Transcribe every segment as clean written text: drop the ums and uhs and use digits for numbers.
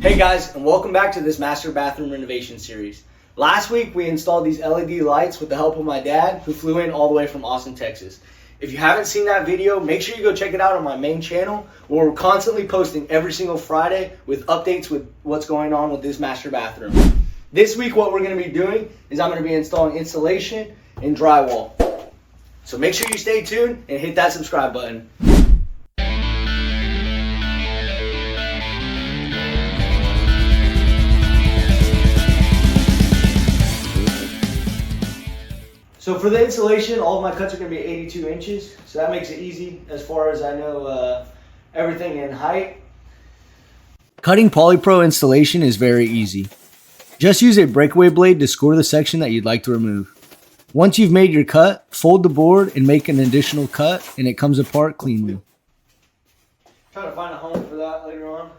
Hey guys, and welcome back to this master bathroom renovation series. Last week we installed these LED lights with the help of my dad, who flew in all the way from Austin, Texas. If you haven't seen that video, make sure you go check it out on my main channel, where we're constantly posting every single Friday with updates with what's going on with this master bathroom. This week what we're going to be doing is I'm going to be installing insulation and drywall. So make sure you stay tuned and hit that subscribe button. So for the insulation, all of my cuts are going to be 82 inches. So that makes it easy as far as I know everything in height. Cutting Polypro installation is very easy. Just use a breakaway blade to score the section that you'd like to remove. Once you've made your cut, fold the board and make an additional cut, and it comes apart cleanly. Try to find a home for that later on.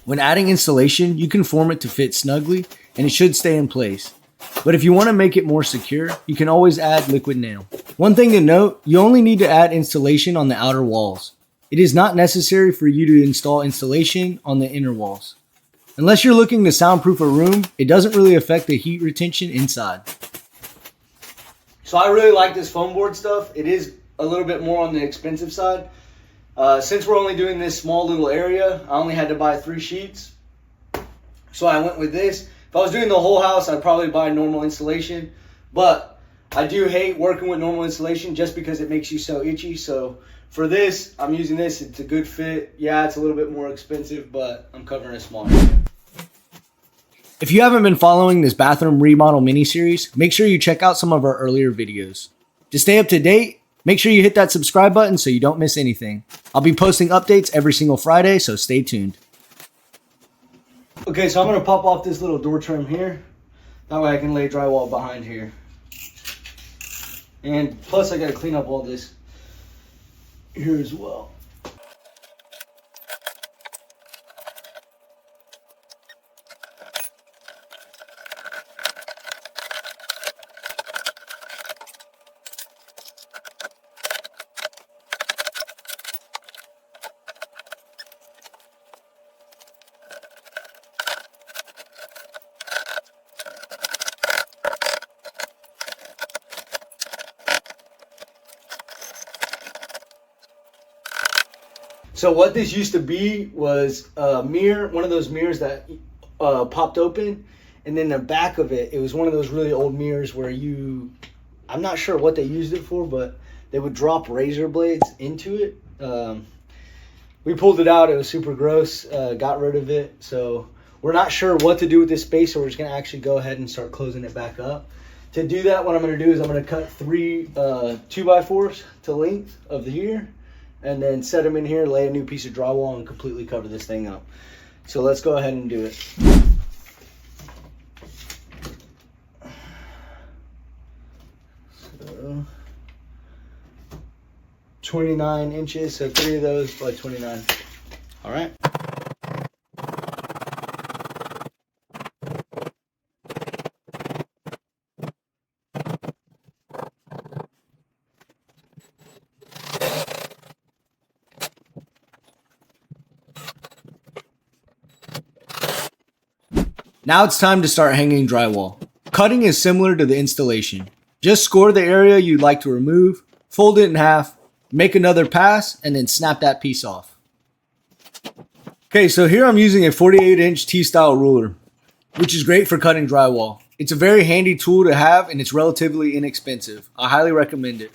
When adding insulation, you can form it to fit snugly, and it should stay in place. But if you want to make it more secure, you can always add liquid nail. One thing to note, you only need to add insulation on the outer walls. It is not necessary for you to install insulation on the inner walls. Unless you're looking to soundproof a room, it doesn't really affect the heat retention inside. So I really like this foam board stuff. It is a little bit more on the expensive side. Since we're only doing this small little area, I only had to buy 3 sheets. So I went with this. If I was doing the whole house, I'd probably buy normal insulation. But I do hate working with normal insulation just because it makes you so itchy. So for this, I'm using this. It's a good fit. Yeah, it's a little bit more expensive, but I'm covering a small area. If you haven't been following this bathroom remodel mini-series, make sure you check out some of our earlier videos. To stay up to date, make sure you hit that subscribe button so you don't miss anything. I'll be posting updates every single Friday, so stay tuned. Okay, so I'm going to pop off this little door trim here. That way I can lay drywall behind here. And plus I got to clean up all this here as well. So what this used to be was a mirror, one of those mirrors that popped open, and then the back of it, it was one of those really old mirrors where I'm not sure what they used it for, but they would drop razor blades into it. We pulled it out, it was super gross, got rid of it. So we're not sure what to do with this space, so we're just gonna actually go ahead and start closing it back up. To do that, what I'm gonna do is I'm gonna cut 3 2x4s to length of the here, and then set them in here, lay a new piece of drywall, and completely cover this thing up. So let's go ahead and do it. So 29 inches, so 3 of those by 29. All right. Now it's time to start hanging drywall. Cutting is similar to the installation. Just score the area you'd like to remove, fold it in half, make another pass, and then snap that piece off. Okay, so here I'm using a 48-inch T-style ruler, which is great for cutting drywall. It's a very handy tool to have, and it's relatively inexpensive. I highly recommend it.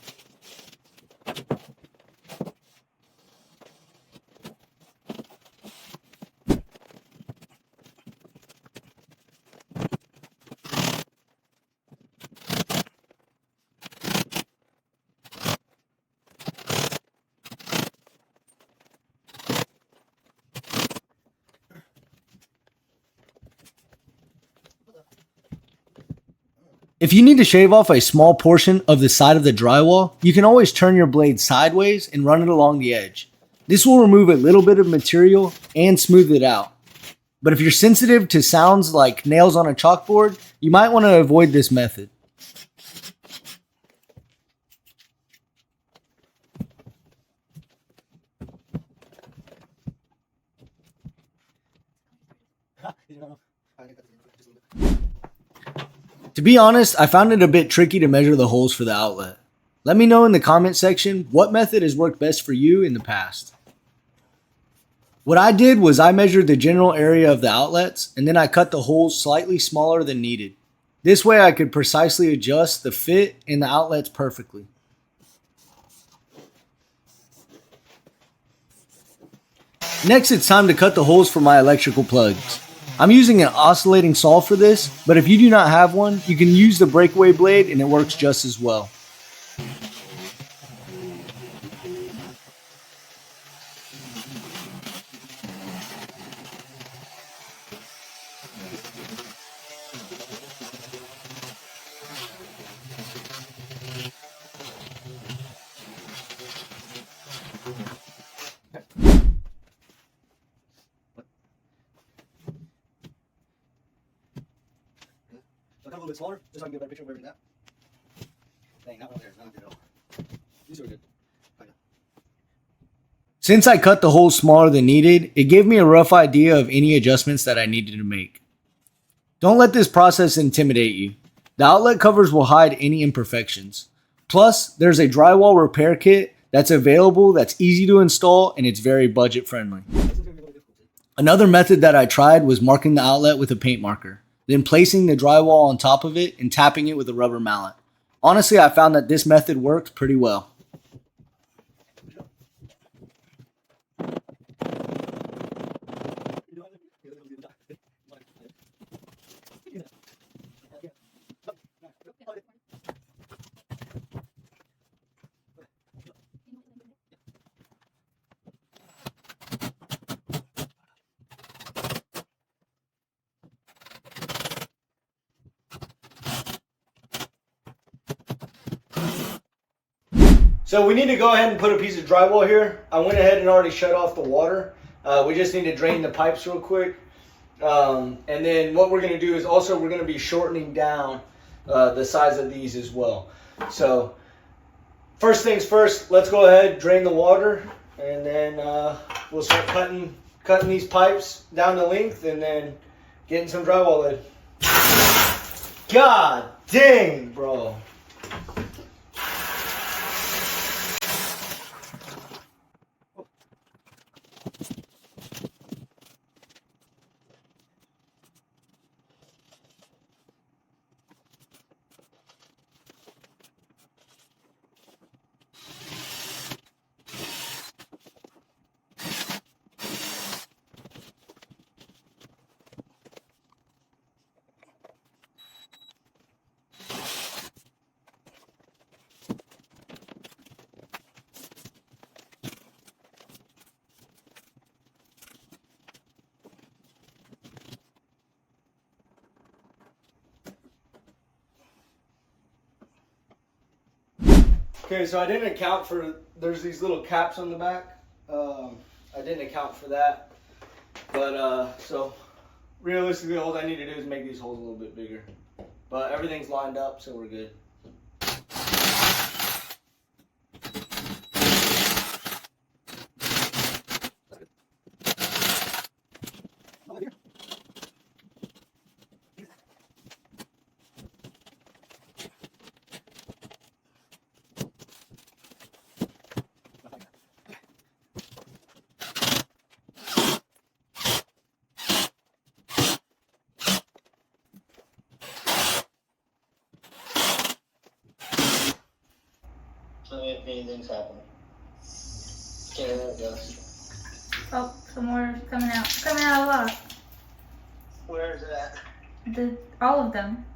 If you need to shave off a small portion of the side of the drywall, you can always turn your blade sideways and run it along the edge. This will remove a little bit of material and smooth it out. But if you're sensitive to sounds like nails on a chalkboard, you might want to avoid this method. To be honest, I found it a bit tricky to measure the holes for the outlet. Let me know in the comment section what method has worked best for you in the past. What I did was I measured the general area of the outlets and then I cut the holes slightly smaller than needed. This way I could precisely adjust the fit in the outlets perfectly. Next, it's time to cut the holes for my electrical plugs. I'm using an oscillating saw for this, but if you do not have one, you can use the breakaway blade and it works just as well. So cut a little bit smaller, just so I can get a better picture of where it's at. Dang, that one there is not good at all. These are good. Since I cut the holes smaller than needed, it gave me a rough idea of any adjustments that I needed to make. Don't let this process intimidate you. The outlet covers will hide any imperfections. Plus, there's a drywall repair kit that's available that's easy to install and it's very budget friendly. Another method that I tried was marking the outlet with a paint marker, then placing the drywall on top of it and tapping it with a rubber mallet. Honestly, I found that this method worked pretty well. So we need to go ahead and put a piece of drywall here. I went ahead and already shut off the water. We just need to drain the pipes real quick. And then what we're going to do is also we're going to be shortening down the size of these as well. So first things first, let's go ahead, drain the water, and then we'll start cutting these pipes down to length and then getting some drywall in. God dang, bro. Okay, so I didn't account for, there's these little caps on the back. I didn't account for that. But, so realistically, all I need to do is make these holes a little bit bigger. But everything's lined up, so we're good. So if anything's happening. Okay, there it goes. Oh, some more is coming out. Coming out a lot. Where is it at? All of them.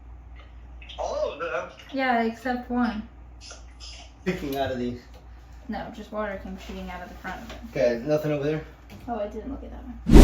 All of them? Yeah, except one. Picking out of these. No, just water came shooting out of the front of it. Okay, nothing over there? Oh, I didn't look at that one.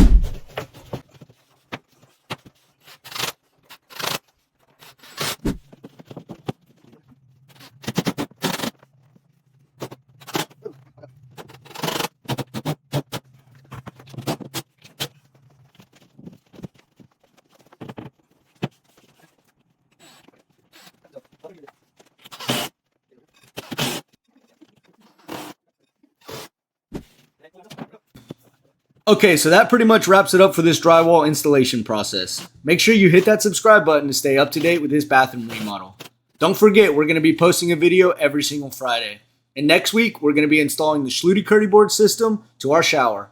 Okay, so that pretty much wraps it up for this drywall installation process. Make sure you hit that subscribe button to stay up to date with this bathroom remodel. Don't forget, we're going to be posting a video every single Friday. And next week, we're going to be installing the Schluty Curdy board system to our shower.